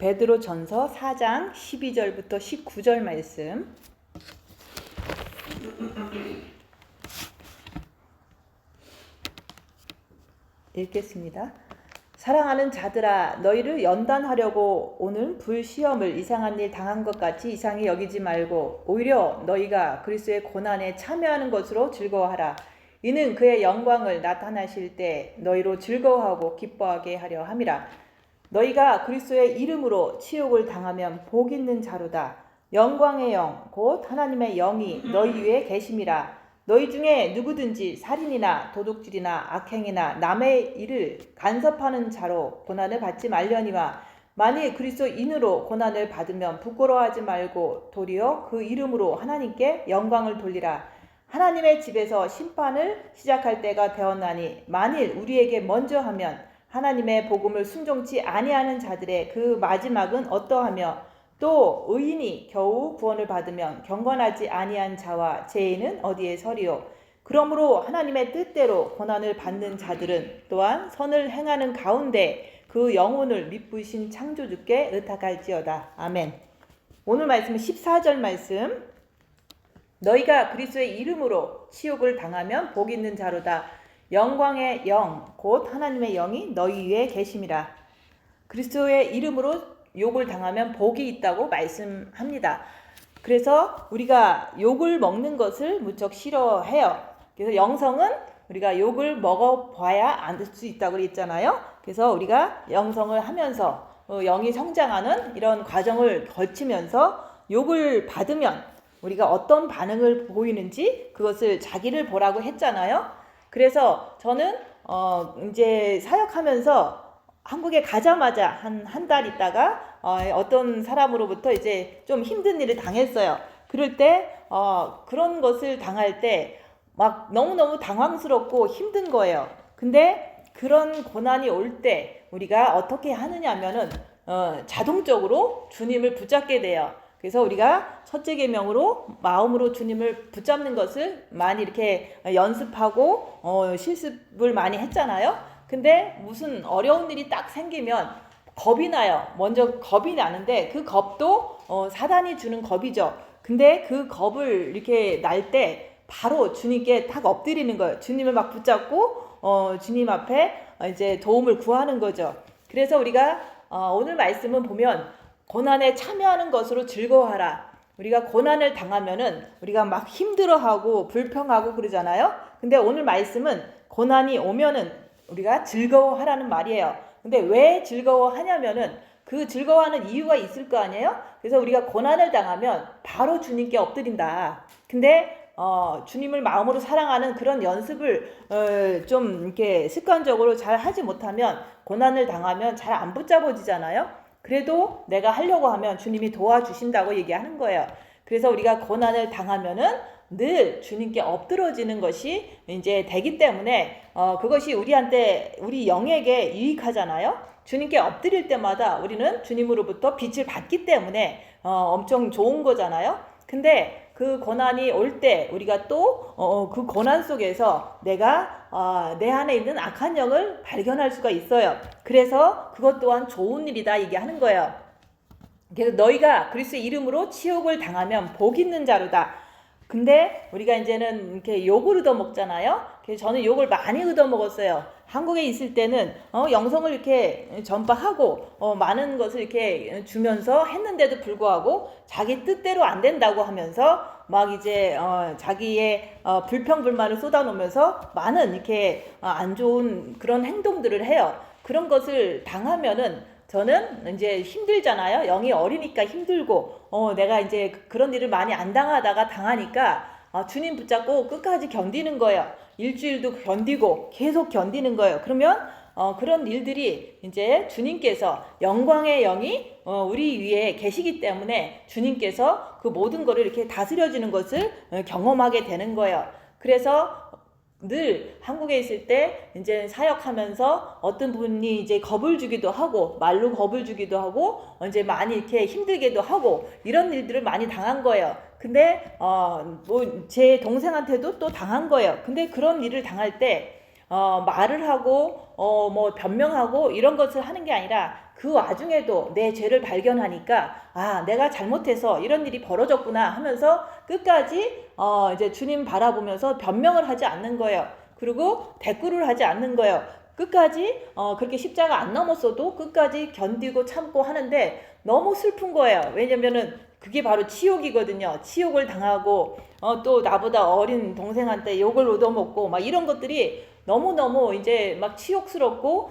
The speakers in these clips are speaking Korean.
베드로전서 4장 12절부터 19절 말씀 읽겠습니다. 사랑하는 자들아, 너희를 연단하려고 오는 불시험을 이상한 일 당한 것 같이 이상히 여기지 말고 오히려 너희가 그리스도의 고난에 참여하는 것으로 즐거워하라. 이는 그의 영광을 나타나실 때 너희로 즐거워하고 기뻐하게 하려 함이라. 너희가 그리스도의 이름으로 치욕을 당하면 복 있는 자로다. 영광의 영 곧 하나님의 영이 너희 위에 계심이라. 너희 중에 누구든지 살인이나 도둑질이나 악행이나 남의 일을 간섭하는 자로 고난을 받지 말려니와 만일 그리스도인으로 고난을 받으면 부끄러워하지 말고 도리어 그 이름으로 하나님께 영광을 돌리라. 하나님의 집에서 심판을 시작할 때가 되었나니 만일 우리에게 먼저 하면 하나님의 복음을 순종치 아니하는 자들의 그 마지막은 어떠하며 또 의인이 겨우 구원을 받으면 경건하지 아니한 자와 죄인은 어디에 서리요. 그러므로 하나님의 뜻대로 고난을 받는 자들은 또한 선을 행하는 가운데 그 영혼을 미쁘신 창조주께 의탁할지어다. 아멘. 오늘 말씀은 14절 말씀. 너희가 그리스도의 이름으로 치욕을 당하면 복 있는 자로다. 영광의 영 곧 하나님의 영이 너희 위에 계심이라. 그리스도의 이름으로 욕을 당하면 복이 있다고 말씀합니다. 그래서 우리가 욕을 먹는 것을 무척 싫어해요. 그래서 영성은 우리가 욕을 먹어봐야 안 될 수 있다고 그랬잖아요. 그래서 우리가 영성을 하면서 영이 성장하는 이런 과정을 거치면서 욕을 받으면 우리가 어떤 반응을 보이는지 그것을 자기를 보라고 했잖아요. 그래서 저는 이제 사역하면서 한국에 가자마자 한 달 있다가 어떤 사람으로부터 이제 좀 힘든 일을 당했어요. 그럴 때 그런 것을 당할 때 막 너무너무 당황스럽고 힘든 거예요. 근데 그런 고난이 올 때 우리가 어떻게 하느냐면은 자동적으로 주님을 붙잡게 돼요. 그래서 우리가 첫째 계명으로 마음으로 주님을 붙잡는 것을 많이 이렇게 연습하고 실습을 많이 했잖아요. 근데 무슨 어려운 일이 딱 생기면 겁이 나요. 먼저 겁이 나는데 그 겁도 사단이 주는 겁이죠. 근데 그 겁을 이렇게 날 때 바로 주님께 딱 엎드리는 거예요. 주님을 막 붙잡고 주님 앞에 이제 도움을 구하는 거죠. 그래서 우리가 오늘 말씀은 보면 고난에 참여하는 것으로 즐거워하라. 우리가 고난을 당하면은 우리가 막 힘들어하고 불평하고 그러잖아요. 근데 오늘 말씀은 고난이 오면은 우리가 즐거워하라는 말이에요. 근데 왜 즐거워하냐면은 그 즐거워하는 이유가 있을 거 아니에요? 그래서 우리가 고난을 당하면 바로 주님께 엎드린다. 근데 주님을 마음으로 사랑하는 그런 연습을 좀 이렇게 습관적으로 잘 하지 못하면 고난을 당하면 잘 안 붙잡아지잖아요. 그래도 내가 하려고 하면 주님이 도와주신다고 얘기하는 거예요. 그래서 우리가 고난을 당하면은 늘 주님께 엎드러지는 것이 이제 되기 때문에 그것이 우리 영에게 유익하잖아요. 주님께 엎드릴 때마다 우리는 주님으로부터 빛을 받기 때문에 엄청 좋은 거잖아요. 근데 그 고난이 올 때 우리가 또 그 고난 속에서 내가 내 안에 있는 악한 영을 발견할 수가 있어요. 그래서 그것 또한 좋은 일이다 얘기하는 거예요. 그래서 너희가 그리스도의 이름으로 치욕을 당하면 복 있는 자로다. 근데 우리가 이제는 이렇게 욕을 얻어먹잖아요. 그래서 저는 욕을 많이 얻어먹었어요. 한국에 있을 때는 영성을 이렇게 전파하고 많은 것을 이렇게 주면서 했는데도 불구하고 자기 뜻대로 안 된다고 하면서 막 이제 자기의 불평불만을 쏟아놓으면서 많은 이렇게 안 좋은 그런 행동들을 해요. 그런 것을 당하면은 저는 이제 힘들잖아요. 영이 어리니까 힘들고 내가 이제 그런 일을 많이 안 당하다가 당하니까 주님 붙잡고 끝까지 견디는 거예요. 일주일도 견디고 계속 견디는 거예요. 그러면 그런 일들이 이제 주님께서 영광의 영이 우리 위에 계시기 때문에 주님께서 그 모든 거를 이렇게 다스려지는 것을 경험하게 되는 거예요. 그래서 늘 한국에 있을 때 이제 사역하면서 어떤 분이 이제 겁을 주기도 하고 말로 겁을 주기도 하고 이제 많이 이렇게 힘들게도 하고 이런 일들을 많이 당한 거예요. 근데 뭐 제 동생한테도 또 당한 거예요. 근데 그런 일을 당할 때 말을 하고 뭐 변명하고 이런 것을 하는 게 아니라 그 와중에도 내 죄를 발견하니까 아, 내가 잘못해서 이런 일이 벌어졌구나 하면서 끝까지 이제 주님 바라보면서 변명을 하지 않는 거예요. 그리고 대꾸를 하지 않는 거예요. 끝까지 그렇게 십자가 안 넘었어도 끝까지 견디고 참고 하는데 너무 슬픈 거예요. 왜냐면은 그게 바로 치욕이거든요. 치욕을 당하고 또 나보다 어린 동생한테 욕을 얻어먹고 막 이런 것들이 너무너무 이제 막 치욕스럽고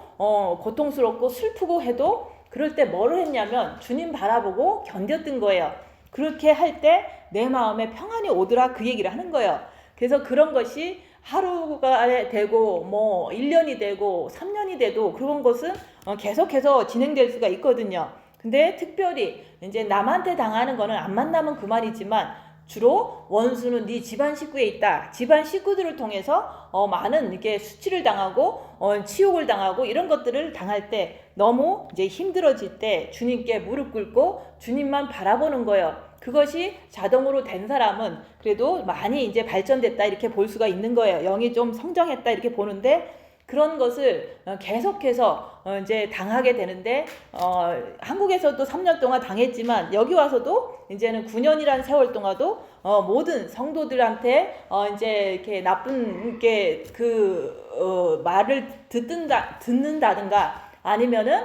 고통스럽고 슬프고 해도 그럴 때 뭘 했냐면 주님 바라보고 견뎠던 거예요. 그렇게 할 때 내 마음에 평안이 오더라 그 얘기를 하는 거예요. 그래서 그런 것이 하루가 되고 뭐 1년이 되고 3년이 돼도 그런 것은 계속해서 진행될 수가 있거든요. 근데 특별히 이제 남한테 당하는 거는 안 만나면 그만이지만 주로 원수는 네 집안 식구에 있다. 집안 식구들을 통해서 많은 이렇게 수치를 당하고 치욕을 당하고 이런 것들을 당할 때 너무 이제 힘들어질 때 주님께 무릎 꿇고 주님만 바라보는 거예요. 그것이 자동으로 된 사람은 그래도 많이 이제 발전됐다 이렇게 볼 수가 있는 거예요. 영이 좀 성장했다 이렇게 보는데 그런 것을 계속해서 이제 당하게 되는데 한국에서도 3년 동안 당했지만 여기 와서도 이제는 9년이라는 세월 동안도 모든 성도들한테 이제 이렇게 나쁜 게 말을 듣는다든가 아니면은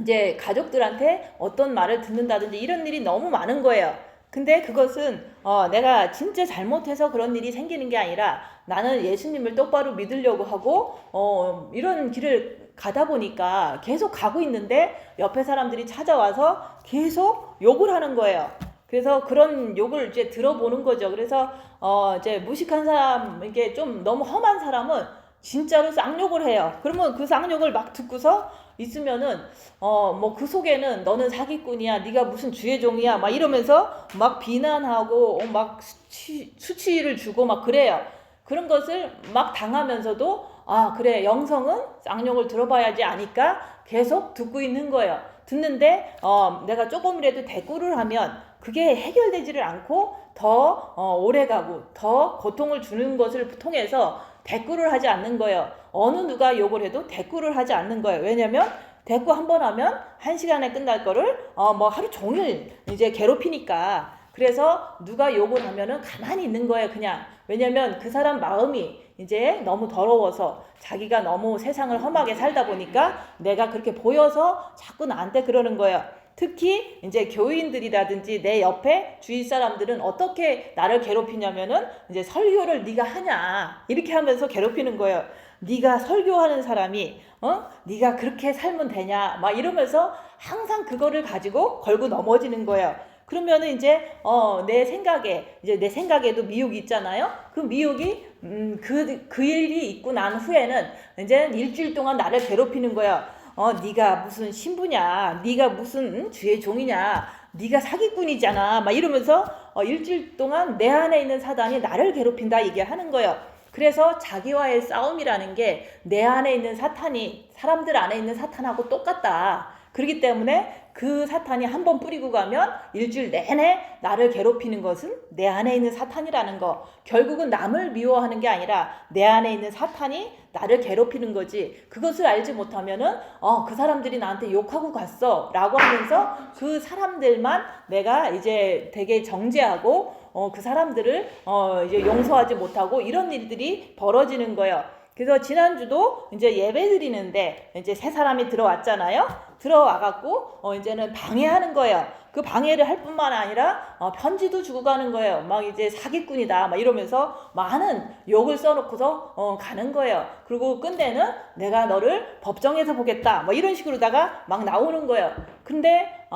이제 가족들한테 어떤 말을 듣는다든지 이런 일이 너무 많은 거예요. 근데 그것은 내가 진짜 잘못해서 그런 일이 생기는 게 아니라 나는 예수님을 똑바로 믿으려고 하고 이런 길을 가다 보니까 계속 가고 있는데 옆에 사람들이 찾아와서 계속 욕을 하는 거예요. 그래서 그런 욕을 이제 들어보는 거죠. 그래서 이제 무식한 사람, 이게 좀 너무 험한 사람은 진짜로 쌍욕을 해요. 그러면 그 쌍욕을 막 듣고서 있으면은 뭐 그 속에는 너는 사기꾼이야, 네가 무슨 주의 종이야 막 이러면서 막 비난하고 막 수치를 주고 막 그래요. 그런 것을 막 당하면서도 아 그래 영성은 쌍욕을 들어봐야지 아니까 계속 듣고 있는 거예요. 듣는데 내가 조금이라도 대꾸를 하면 그게 해결되지를 않고 더 오래가고 더 고통을 주는 것을 통해서 대꾸를 하지 않는 거예요. 어느 누가 욕을 해도 대꾸를 하지 않는 거예요. 왜냐면 대꾸 한 번 하면 1시간에 끝날 거를 뭐 하루 종일 이제 괴롭히니까. 그래서 누가 욕을 하면은 가만히 있는 거예요. 그냥. 왜냐면 그 사람 마음이 이제 너무 더러워서 자기가 너무 세상을 험하게 살다 보니까 내가 그렇게 보여서 자꾸 나한테 그러는 거예요. 특히 이제 교인들이라든지 내 옆에 주위 사람들은 어떻게 나를 괴롭히냐면은 이제 설교를 네가 하냐 이렇게 하면서 괴롭히는 거예요. 네가 설교하는 사람이 네가 그렇게 살면 되냐 막 이러면서 항상 그거를 가지고 걸고 넘어지는 거예요. 그러면은 이제 내 생각에도 미혹이 있잖아요. 그 미혹이 그 일이 있고 난 후에는 이제 일주일 동안 나를 괴롭히는 거예요. 네가 무슨 신부냐, 네가 무슨 주의 종이냐, 네가 사기꾼이잖아 막 이러면서 일주일 동안 내 안에 있는 사단이 나를 괴롭힌다 얘기하는 거예요. 그래서 자기와의 싸움이라는 게 내 안에 있는 사탄이 사람들 안에 있는 사탄하고 똑같다. 그렇기 때문에 그 사탄이 한번 뿌리고 가면 일주일 내내 나를 괴롭히는 것은 내 안에 있는 사탄이라는 거. 결국은 남을 미워하는 게 아니라 내 안에 있는 사탄이 나를 괴롭히는 거지. 그것을 알지 못하면은 그 사람들이 나한테 욕하고 갔어 라고 하면서 그 사람들만 내가 이제 되게 정죄하고 그 사람들을 이제 용서하지 못하고 이런 일들이 벌어지는 거예요. 그래서 지난주도 이제 예배 드리는데 이제 새 사람이 들어왔잖아요. 들어와갖고 이제는 방해하는 거예요. 그 방해를 할 뿐만 아니라 편지도 주고 가는 거예요. 막 이제 사기꾼이다 막 이러면서 많은 욕을 써놓고서 가는 거예요. 그리고 끝내는 내가 너를 법정에서 보겠다 뭐 이런 식으로다가 막 나오는 거예요. 근데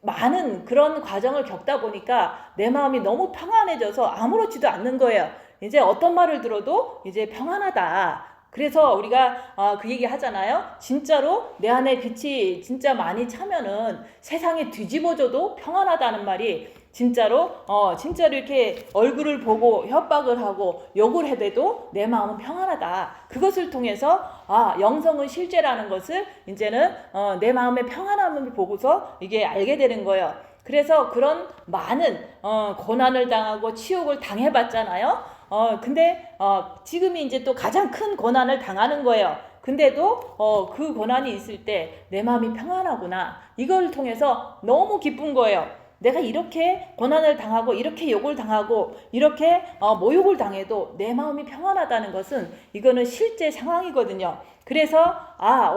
많은 그런 과정을 겪다 보니까 내 마음이 너무 평안해져서 아무렇지도 않는 거예요. 이제 어떤 말을 들어도 이제 평안하다. 그래서 우리가 그 얘기 하잖아요. 진짜로 내 안에 빛이 진짜 많이 차면은 세상이 뒤집어져도 평안하다는 말이 진짜로 이렇게 얼굴을 보고 협박을 하고 욕을 해대도 내 마음은 평안하다. 그것을 통해서 영성은 실제라는 것을 이제는 내 마음의 평안함을 보고서 이게 알게 되는 거예요. 그래서 그런 많은 고난을 당하고 치욕을 당해봤잖아요. 근데 지금이 이제 또 가장 큰 고난을 당하는 거예요. 근데도 그 고난이 있을 때 내 마음이 평안하구나. 이걸 통해서 너무 기쁜 거예요. 내가 이렇게 고난을 당하고 이렇게 욕을 당하고 이렇게 모욕을 당해도 내 마음이 평안하다는 것은 이거는 실제 상황이거든요. 그래서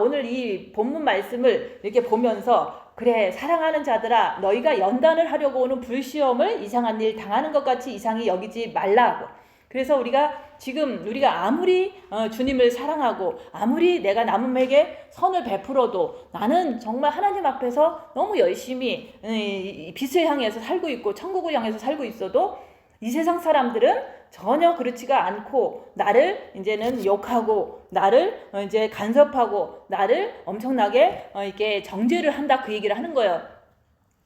오늘 이 본문 말씀을 이렇게 보면서 그래, 사랑하는 자들아, 너희가 연단을 하려고 오는 불시험을 이상한 일 당하는 것 같이 이상히 여기지 말라고. 그래서 우리가 아무리 주님을 사랑하고 아무리 내가 남에게 선을 베풀어도 나는 정말 하나님 앞에서 너무 열심히 빛을 향해서 살고 있고 천국을 향해서 살고 있어도 이 세상 사람들은 전혀 그렇지가 않고 나를 이제는 욕하고 나를 이제 간섭하고 나를 엄청나게 이렇게 정죄를 한다, 그 얘기를 하는 거예요.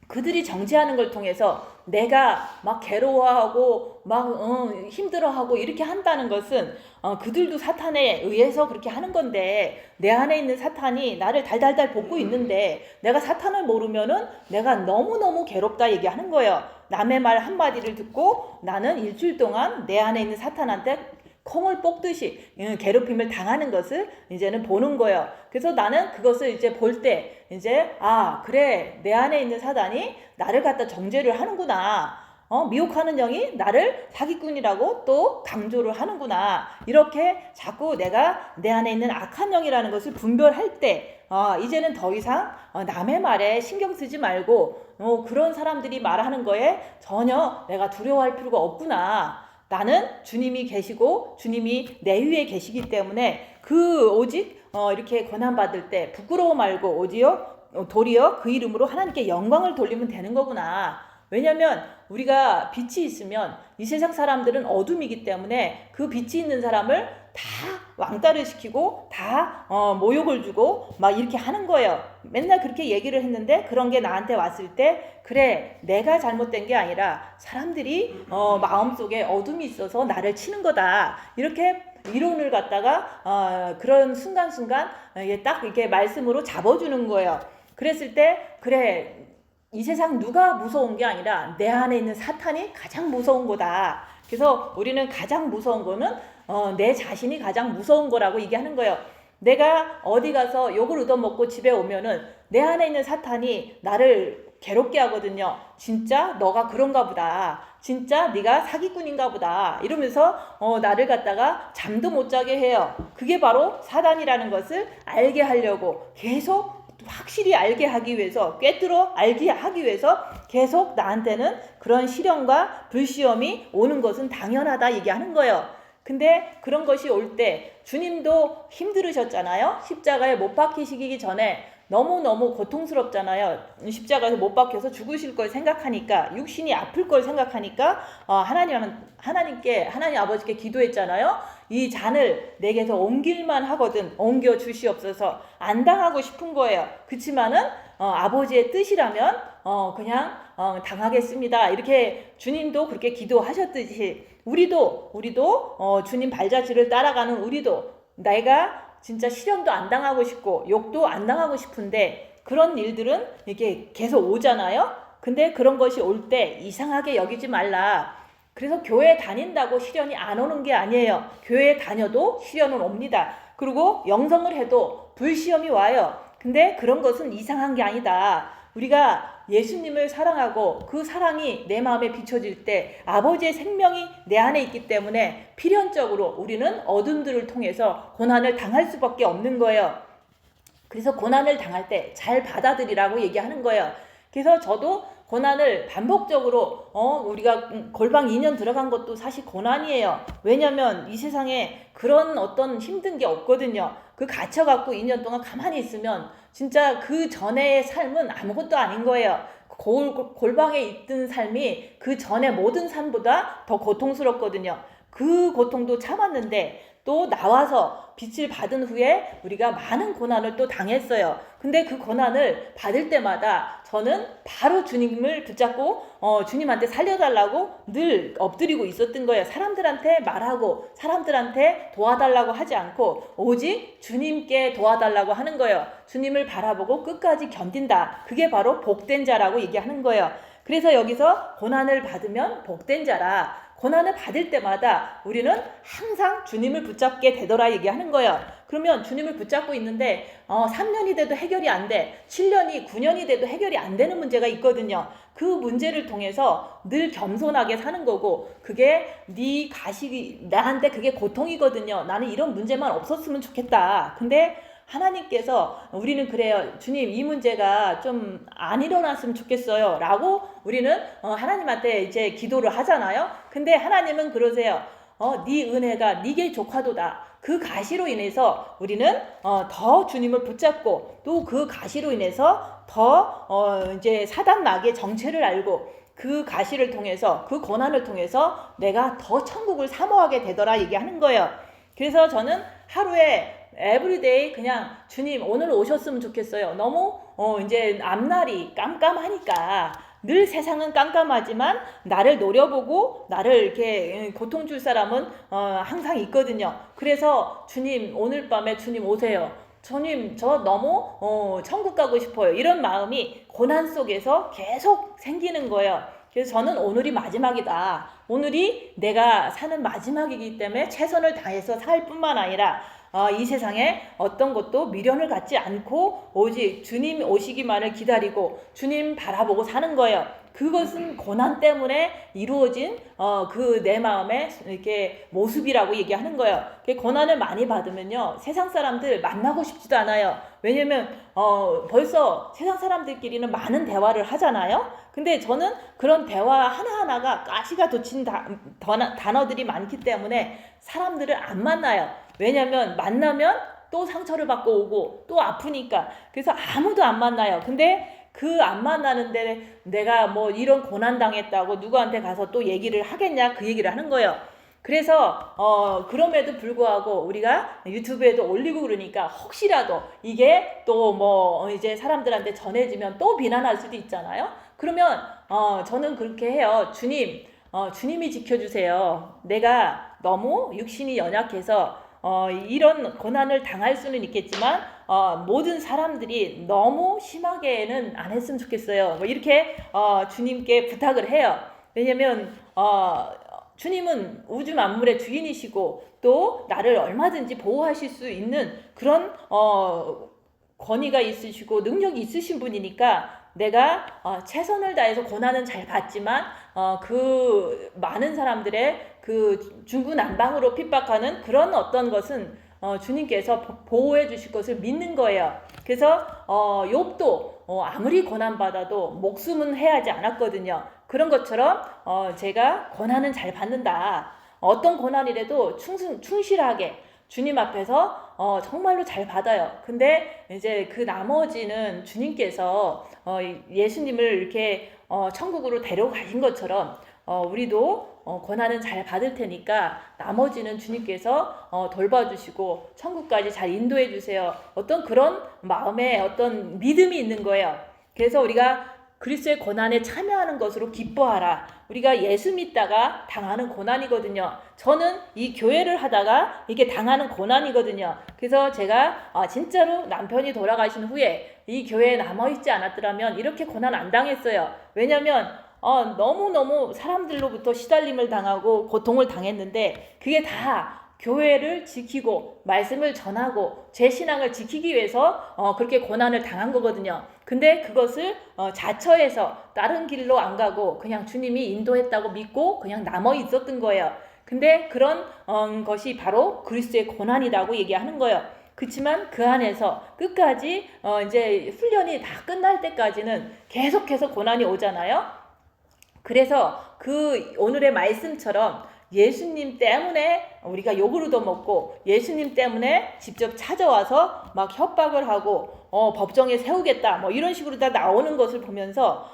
그들이 정죄하는 걸 통해서 내가 막 괴로워하고 막 힘들어하고 이렇게 한다는 것은 그들도 사탄에 의해서 그렇게 하는 건데, 내 안에 있는 사탄이 나를 달달달 볶고 있는데 내가 사탄을 모르면은 내가 너무너무 괴롭다 얘기하는 거예요. 남의 말 한마디를 듣고 나는 일주일 동안 내 안에 있는 사탄한테 콩을 뽑듯이 괴롭힘을 당하는 것을 이제는 보는 거예요. 그래서 나는 그것을 이제 볼 때 이제 그래, 내 안에 있는 사단이 나를 갖다 정죄를 하는구나. 미혹하는 영이 나를 사기꾼이라고 또 강조를 하는구나. 이렇게 자꾸 내가 내 안에 있는 악한 영이라는 것을 분별할 때 이제는 더 이상 남의 말에 신경 쓰지 말고 그런 사람들이 말하는 거에 전혀 내가 두려워할 필요가 없구나. 나는 주님이 계시고 주님이 내 위에 계시기 때문에 오직 이렇게 고난받을 때 부끄러워 말고 도리어 그 이름으로 하나님께 영광을 돌리면 되는 거구나. 왜냐하면 우리가 빛이 있으면 이 세상 사람들은 어둠이기 때문에 그 빛이 있는 사람을 다 왕따를 시키고 다 모욕을 주고 막 이렇게 하는 거예요. 맨날 그렇게 얘기를 했는데 그런 게 나한테 왔을 때 그래, 내가 잘못된 게 아니라 사람들이 마음속에 어둠이 있어서 나를 치는 거다. 이렇게 이론을 갖다가 그런 순간순간 딱 이렇게 말씀으로 잡아주는 거예요. 그랬을 때 그래, 이 세상 누가 무서운 게 아니라 내 안에 있는 사탄이 가장 무서운 거다. 그래서 우리는 가장 무서운 거는 내 자신이 가장 무서운 거라고 얘기하는 거예요. 내가 어디 가서 욕을 얻어먹고 집에 오면은 내 안에 있는 사탄이 나를 괴롭게 하거든요. 진짜 너가 그런가 보다. 진짜 네가 사기꾼인가 보다. 이러면서 나를 갖다가 잠도 못 자게 해요. 그게 바로 사단이라는 것을 알게 하려고 계속 확실히 알게 하기 위해서, 꿰뚫어 알게 하기 위해서 계속 나한테는 그런 시련과 불시험이 오는 것은 당연하다 얘기하는 거예요. 근데 그런 것이 올 때 주님도 힘들으셨잖아요. 십자가에 못 박히시기 전에 너무너무 고통스럽잖아요. 십자가에서 못 박혀서 죽으실 걸 생각하니까, 육신이 아플 걸 생각하니까 하나님 아버지께 기도했잖아요. 이 잔을 내게서 옮길만 하거든 옮겨 주시옵소서. 안 당하고 싶은 거예요. 그치만은 아버지의 뜻이라면 그냥 당하겠습니다. 이렇게 주님도 그렇게 기도하셨듯이 우리도 주님 발자취를 따라가는 우리도 내가 진짜 시련도 안 당하고 싶고 욕도 안 당하고 싶은데 그런 일들은 이렇게 계속 오잖아요. 근데 그런 것이 올 때 이상하게 여기지 말라. 그래서 교회 다닌다고 시련이 안 오는 게 아니에요. 교회 다녀도 시련은 옵니다. 그리고 영성을 해도 불시험이 와요. 근데 그런 것은 이상한 게 아니다. 우리가 예수님을 사랑하고 그 사랑이 내 마음에 비춰질 때 아버지의 생명이 내 안에 있기 때문에 필연적으로 우리는 어둠들을 통해서 고난을 당할 수밖에 없는 거예요. 그래서 고난을 당할 때 잘 받아들이라고 얘기하는 거예요. 그래서 저도 고난을 반복적으로 우리가 골방 2년 들어간 것도 사실 고난이에요. 왜냐면 이 세상에 그런 어떤 힘든 게 없거든요. 그 갇혀갖고 2년 동안 가만히 있으면 진짜 그 전의 삶은 아무것도 아닌 거예요. 골방에 있던 삶이 그 전의 모든 삶보다 더 고통스럽거든요. 그 고통도 참았는데 또 나와서 빛을 받은 후에 우리가 많은 고난을 또 당했어요. 근데 그 고난을 받을 때마다 저는 바로 주님을 붙잡고 주님한테 살려달라고 늘 엎드리고 있었던 거예요. 사람들한테 말하고 사람들한테 도와달라고 하지 않고 오직 주님께 도와달라고 하는 거예요. 주님을 바라보고 끝까지 견딘다. 그게 바로 복된 자라고 얘기하는 거예요. 그래서 여기서 고난을 받으면 복된 자라. 고난을 받을 때마다 우리는 항상 주님을 붙잡게 되더라 얘기하는 거예요. 그러면 주님을 붙잡고 있는데 3년이 돼도 해결이 안 돼. 7년이 9년이 돼도 해결이 안 되는 문제가 있거든요. 그 문제를 통해서 늘 겸손하게 사는 거고, 그게 네 가식이 나한테 그게 고통이거든요. 나는 이런 문제만 없었으면 좋겠다. 근데 하나님께서 우리는 그래요. 주님, 이 문제가 좀 안 일어났으면 좋겠어요. 라고 우리는 하나님한테 이제 기도를 하잖아요. 근데 하나님은 그러세요. 네 은혜가 네게 족하도다. 그 가시로 인해서 우리는 더 주님을 붙잡고, 또 그 가시로 인해서 더 이제 사단 마귀의 정체를 알고, 그 가시를 통해서, 그 고난을 통해서 내가 더 천국을 사모하게 되더라 얘기하는 거예요. 그래서 저는 하루에 에브리데이 그냥 주님 오늘 오셨으면 좋겠어요. 너무 이제 앞날이 깜깜하니까, 늘 세상은 깜깜하지만 나를 노려보고 나를 이렇게 고통 줄 사람은 항상 있거든요. 그래서 주님 오늘 밤에 주님 오세요. 주님 저 너무 천국 가고 싶어요. 이런 마음이 고난 속에서 계속 생기는 거예요. 그래서 저는 오늘이 마지막이다. 오늘이 내가 사는 마지막이기 때문에 최선을 다해서 살 뿐만 아니라 이 세상에 어떤 것도 미련을 갖지 않고 오직 주님 오시기만을 기다리고 주님 바라보고 사는 거예요. 그것은 고난 때문에 이루어진 그 내 마음의 이렇게 모습이라고 얘기하는 거예요. 고난을 많이 받으면요, 세상 사람들 만나고 싶지도 않아요. 왜냐면 벌써 세상 사람들끼리는 많은 대화를 하잖아요. 근데 저는 그런 대화 하나하나가 가시가 돋친 단어들이 많기 때문에 사람들을 안 만나요. 왜냐면 만나면 또 상처를 받고 오고 또 아프니까. 그래서 아무도 안 만나요. 근데 그 안 만나는데 내가 뭐 이런 고난 당했다고 누구한테 가서 또 얘기를 하겠냐, 그 얘기를 하는 거예요. 그래서 그럼에도 불구하고 우리가 유튜브에도 올리고 그러니까 혹시라도 이게 또 뭐 이제 사람들한테 전해지면 또 비난할 수도 있잖아요. 그러면 저는 그렇게 해요. 주님이 지켜주세요. 내가 너무 육신이 연약해서 이런 고난을 당할 수는 있겠지만 모든 사람들이 너무 심하게는 안 했으면 좋겠어요. 뭐 이렇게 주님께 부탁을 해요. 왜냐면 주님은 우주 만물의 주인이시고 또 나를 얼마든지 보호하실 수 있는 그런 권위가 있으시고 능력이 있으신 분이니까, 내가 최선을 다해서 고난은 잘 받지만 그 많은 사람들의 그 중구난방으로 핍박하는 그런 어떤 것은 주님께서 보호해 주실 것을 믿는 거예요. 그래서 욥도 아무리 고난받아도 목숨은 해하지 않았거든요. 그런 것처럼 제가 고난은 잘 받는다. 어떤 고난이라도 충실하게 주님 앞에서 정말로 잘 받아요. 근데 이제 그 나머지는 주님께서 예수님을 이렇게 천국으로 데려가신 것처럼 우리도 고난은 잘 받을 테니까 나머지는 주님께서 돌봐주시고 천국까지 잘 인도해 주세요. 어떤 그런 마음에 어떤 믿음이 있는 거예요. 그래서 우리가 그리스도의 고난에 참여하는 것으로 기뻐하라. 우리가 예수 믿다가 당하는 고난이거든요. 저는 이 교회를 하다가 이게 당하는 고난이거든요. 그래서 제가 진짜로 남편이 돌아가신 후에 이 교회에 남아있지 않았더라면 이렇게 고난 안 당했어요. 왜냐면 너무너무 사람들로부터 시달림을 당하고 고통을 당했는데, 그게 다 교회를 지키고 말씀을 전하고 제 신앙을 지키기 위해서 그렇게 고난을 당한 거거든요. 근데 그것을 자처해서 다른 길로 안 가고 그냥 주님이 인도했다고 믿고 그냥 남아 있었던 거예요. 근데 그런 것이 바로 그리스도의 고난이라고 얘기하는 거예요. 그렇지만 그 안에서 끝까지 이제 훈련이 다 끝날 때까지는 계속해서 고난이 오잖아요. 그래서 그 오늘의 말씀처럼 예수님 때문에 우리가 욕으로도 먹고, 예수님 때문에 직접 찾아와서 막 협박을 하고 법정에 세우겠다 뭐 이런 식으로 다 나오는 것을 보면서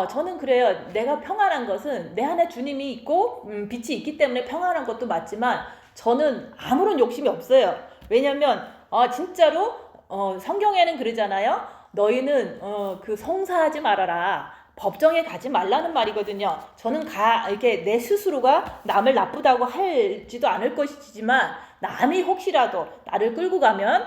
저는 그래요. 내가 평안한 것은 내 안에 주님이 있고 빛이 있기 때문에 평안한 것도 맞지만 저는 아무런 욕심이 없어요. 왜냐면 진짜로 성경에는 그러잖아요. 너희는 그 송사하지 말아라. 법정에 가지 말라는 말이거든요. 저는 이렇게 내 스스로가 남을 나쁘다고 할지도 않을 것이지만 남이 혹시라도 나를 끌고 가면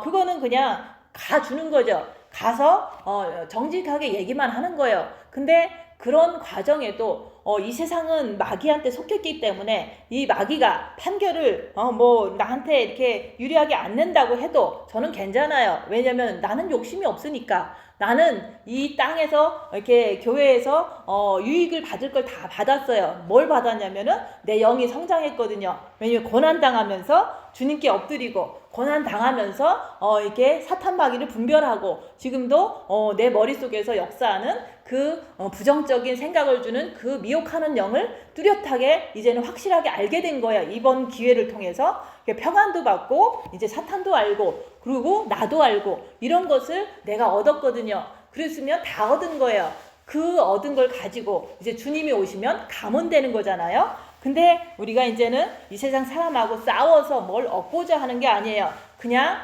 그거는 그냥 가주는 거죠. 가서 정직하게 얘기만 하는 거예요. 근데 그런 과정에도 이 세상은 마귀한테 속했기 때문에 이 마귀가 판결을 뭐 나한테 이렇게 유리하게 안 낸다고 해도 저는 괜찮아요. 왜냐면 나는 욕심이 없으니까. 나는 이 땅에서 이렇게 교회에서 유익을 받을 걸 다 받았어요. 뭘 받았냐면은 내 영이 성장했거든요. 왜냐면 고난 당하면서 주님께 엎드리고 고난 당하면서 이렇게 사탄 마귀를 분별하고 지금도 내 머릿속에서 역사하는 그 부정적인 생각을 주는 그 미혹하는 영을 뚜렷하게 이제는 확실하게 알게 된 거예요. 이번 기회를 통해서 평안도 받고 이제 사탄도 알고 그리고 나도 알고 이런 것을 내가 얻었거든요. 그랬으면 다 얻은 거예요. 그 얻은 걸 가지고 이제 주님이 오시면 감원되는 거잖아요. 근데 우리가 이제는 이 세상 사람하고 싸워서 뭘 얻고자 하는 게 아니에요. 그냥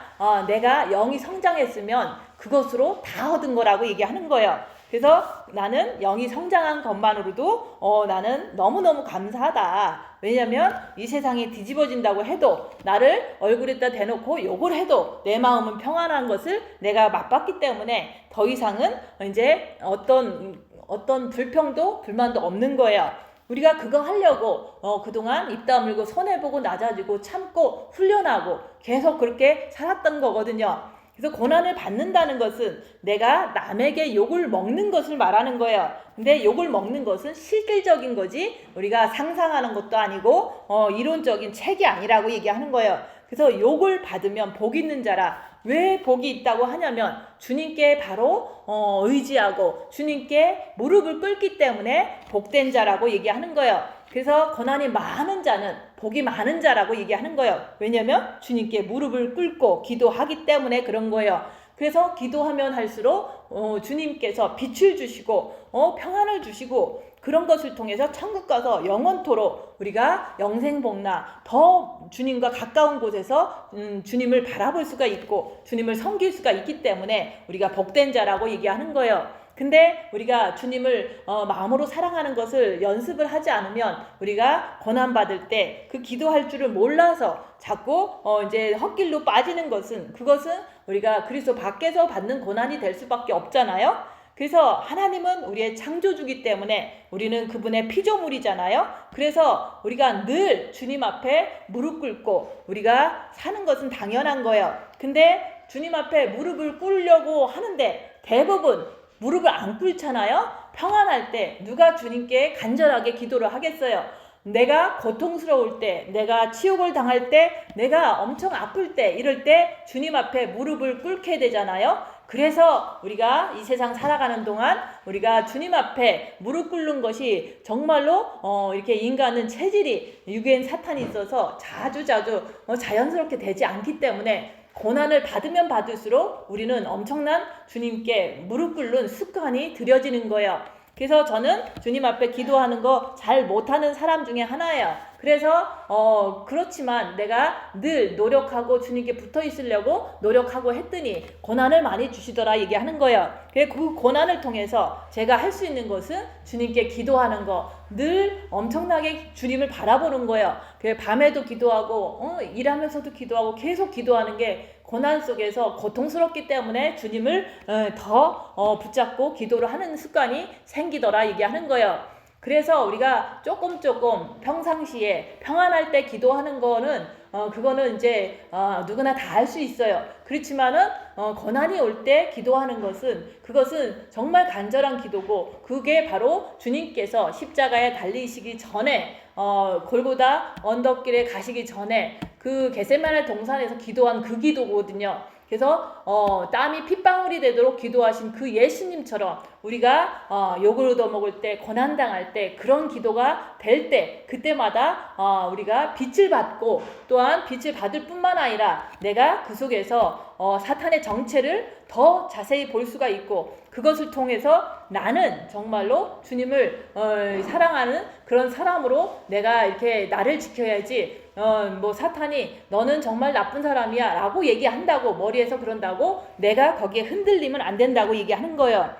내가 영이 성장했으면 그것으로 다 얻은 거라고 얘기하는 거예요. 그래서 나는 영이 성장한 것만으로도 나는 너무너무 감사하다. 왜냐면 이 세상이 뒤집어진다고 해도 나를 얼굴에다 대놓고 욕을 해도 내 마음은 평안한 것을 내가 맛봤기 때문에 더 이상은 이제 어떤 불평도 불만도 없는 거예요. 우리가 그거 하려고 그동안 입 다물고 손해보고 낮아지고 참고 훈련하고 계속 그렇게 살았던 거거든요. 그래서 고난을 받는다는 것은 내가 남에게 욕을 먹는 것을 말하는 거예요. 근데 욕을 먹는 것은 실질적인 거지 우리가 상상하는 것도 아니고 이론적인 책이 아니라고 얘기하는 거예요. 그래서 욕을 받으면 복 있는 자라. 왜 복이 있다고 하냐면 주님께 바로 의지하고 주님께 무릎을 꿇기 때문에 복된 자라고 얘기하는 거예요. 그래서 고난이 많은 자는 복이 많은 자라고 얘기하는 거예요. 왜냐면 주님께 무릎을 꿇고 기도하기 때문에 그런 거예요. 그래서 기도하면 할수록 주님께서 빛을 주시고 평안을 주시고 그런 것을 통해서 천국 가서 영원토록 우리가 영생복나 더 주님과 가까운 곳에서 주님을 바라볼 수가 있고 주님을 섬길 수가 있기 때문에 우리가 복된 자라고 얘기하는 거예요. 근데 우리가 주님을 마음으로 사랑하는 것을 연습을 하지 않으면 우리가 고난받을 때 그 기도할 줄을 몰라서 자꾸 이제 헛길로 빠지는 그것은 우리가 그리스도 밖에서 받는 고난이 될 수밖에 없잖아요. 그래서 하나님은 우리의 창조주기 때문에 우리는 그분의 피조물이잖아요. 그래서 우리가 늘 주님 앞에 무릎 꿇고 우리가 사는 것은 당연한 거예요. 근데 주님 앞에 무릎을 꿇으려고 하는데 대부분 무릎을 안 꿇잖아요. 평안할 때 누가 주님께 간절하게 기도를 하겠어요. 내가 고통스러울 때, 내가 치욕을 당할 때, 내가 엄청 아플 때, 이럴 때 주님 앞에 무릎을 꿇게 되잖아요. 그래서 우리가 이 세상 살아가는 동안 우리가 주님 앞에 무릎 꿇는 것이 정말로 이렇게 인간은 체질이 유괴인 사탄이 있어서 자주자주 자연스럽게 되지 않기 때문에 고난을 받으면 받을수록 우리는 엄청난 주님께 무릎 꿇는 습관이 들여지는 거예요. 그래서 저는 주님 앞에 기도하는 거 잘 못하는 사람 중에 하나예요. 그래서 그렇지만 내가 늘 노력하고 주님께 붙어 있으려고 노력하고 했더니 고난을 많이 주시더라 얘기하는 거예요. 그 고난을 통해서 제가 할 수 있는 것은 주님께 기도하는 거, 늘 엄청나게 주님을 바라보는 거예요. 밤에도 기도하고 일하면서도 기도하고 계속 기도하는 게 고난 속에서 고통스럽기 때문에 주님을 더 붙잡고 기도를 하는 습관이 생기더라 얘기하는 거예요. 그래서 우리가 조금 평상시에 평안할 때 기도하는 거는 그거는 이제 누구나 다 할 수 있어요. 그렇지만은 고난이 올 때 기도하는 그것은 정말 간절한 기도고 그게 바로 주님께서 십자가에 달리시기 전에 골고다 언덕길에 가시기 전에 그 겟세마네 동산에서 기도한 그 기도거든요. 그래서 땀이 핏방울이 되도록 기도하신 그 예수님처럼 우리가 욕을 얻어먹을 때 고난당할 때 그런 기도가 될 때 그때마다 우리가 빛을 받고 또한 빛을 받을 뿐만 아니라 내가 그 속에서 사탄의 정체를 더 자세히 볼 수가 있고 그것을 통해서 나는 정말로 주님을 사랑하는 그런 사람으로 내가 이렇게 나를 지켜야지 뭐 사탄이 너는 정말 나쁜 사람이야 라고 얘기한다고 머리에서 그런다고 내가 거기에 흔들리면 안 된다고 얘기하는 거예요.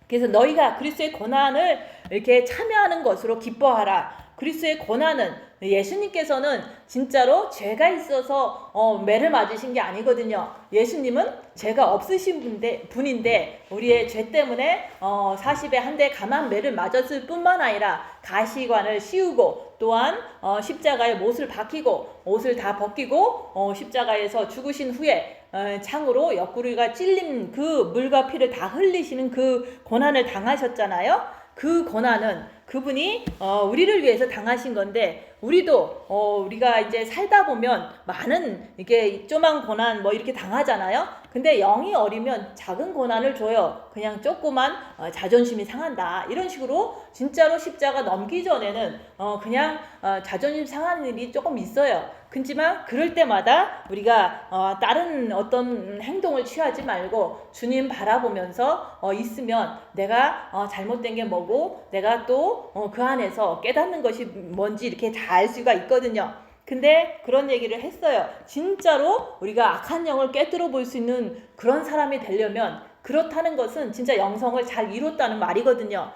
그래서 너희가 그리스도의 고난을 이렇게 참여하는 것으로 기뻐하라. 그리스도의 고난은 예수님께서는 진짜로 죄가 있어서 매를 맞으신 게 아니거든요. 예수님은 죄가 없으신 분인데 우리의 죄 때문에 40에 한 대 감한 매를 맞았을 뿐만 아니라 가시관을 씌우고 또한 십자가에 못을 박히고 옷을 다 벗기고 십자가에서 죽으신 후에 창으로 옆구리가 찔린 그 물과 피를 다 흘리시는 그 고난을 당하셨잖아요. 그 고난은 그분이 우리를 위해서 당하신 건데 우리도 우리가 이제 살다 보면 많은 이렇게 조만 고난 뭐 이렇게 당하잖아요. 근데 영이 어리면 작은 고난을 줘요. 그냥 조그만 자존심이 상한다 이런 식으로 진짜로 십자가 넘기 전에는 그냥 자존심 상하는 일이 조금 있어요. 그렇지만 그럴 때마다 우리가 다른 어떤 행동을 취하지 말고 주님 바라보면서 있으면 내가 잘못된 게 뭐고 내가 또 그 안에서 깨닫는 것이 뭔지 이렇게 다 알 수가 있거든요. 근데 그런 얘기를 했어요. 진짜로 우리가 악한 영을 꿰뚫어 볼 수 있는 그런 사람이 되려면 그렇다는 것은 진짜 영성을 잘 이뤘다는 말이거든요.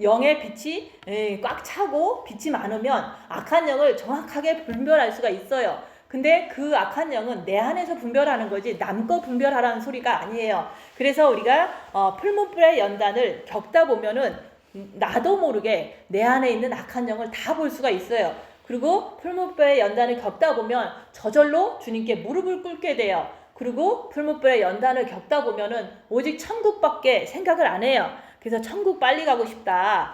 영의 빛이 꽉 차고 빛이 많으면 악한 영을 정확하게 분별할 수가 있어요. 근데 그 악한 영은 내 안에서 분별하는 거지 남 거 분별하라는 소리가 아니에요. 그래서 우리가 풀무불의 연단을 겪다 보면은 나도 모르게 내 안에 있는 악한 영을 다 볼 수가 있어요. 그리고 풀무불의 연단을 겪다 보면 저절로 주님께 무릎을 꿇게 돼요. 그리고 풀무불의 연단을 겪다 보면은 오직 천국밖에 생각을 안 해요. 그래서 천국 빨리 가고 싶다.